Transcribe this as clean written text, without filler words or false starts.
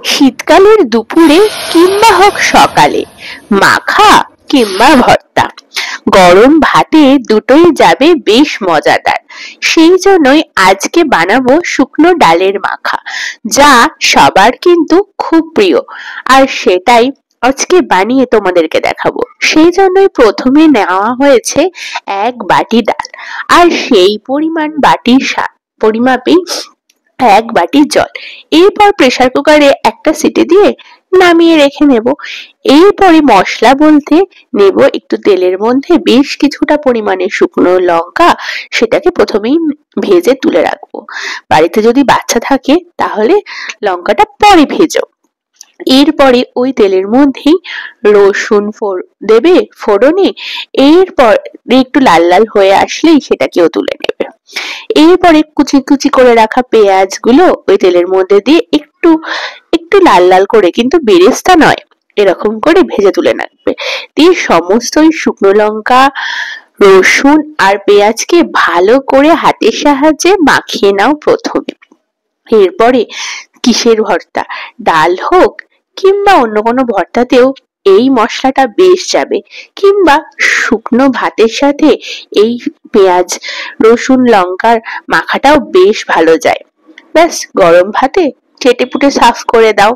শীতকালের দুপুরে কিংবা হোক সকালে মাখা কিংবা ভর্তা, গরম ভাতে দুটোই যাবে বেশ মজাদার। সেই জন্যই আজকে বানাবো শুকনো ডালের মাখা, যা সবার কিন্তু খুব প্রিয়। আর সেটাই আজকে বানিয়ে তোমাদেরকে দেখাবো। সেই জন্যই প্রথমে নেওয়া হয়েছে 1 বাটি ডাল, আর সেই পরিমাপেই 1 বাটি জল। এরপর প্রেসার কুকারে একটা সিটি দিয়ে নামিয়ে রেখে নেব। এরপরে মশলা বলতে নেব একটু তেলের মধ্যে বেশ কিছুটা পরিমাণে শুকনো লঙ্কা, সেটাকে প্রথমেই ভেজে তুলে রাখবো। বাড়িতে যদি বাচ্চা থাকে তাহলে লঙ্কাটা পরে ভেজো। এরপরে ওই তেলের মধ্যেই রসুন দেবে ফোড়নে। এরপর একটু লাল লাল হয়ে আসলেই সেটাকেও তুলে নেবে। এরপরে কুচি কুচি করে রাখা পেঁয়াজ গুলো ওই তেলের মধ্যে দিয়ে একটু একটু লাল লাল করে, কিন্তু বেরেস্তা নয়, এরকম করে ভেজে তুলে রাখবে। দিয়ে সমস্ত ওই শুকনো লঙ্কা, রসুন আর পেঁয়াজকে ভালো করে হাতের সাহায্যে মাখিয়ে নাও প্রথমে। এরপরে কিসের ভর্তা, ডাল হোক কিংবা অন্য কোনো ভর্তাতেও এই মশলাটা বেশ যাবে, কিংবা শুকনো ভাতের সাথে এই পেঁয়াজ রসুন লঙ্কার মাখাটাও বেশ ভালো যায়। ব্যাস, গরম ভাতে চেটেপুটে সার্ভ করে দাও।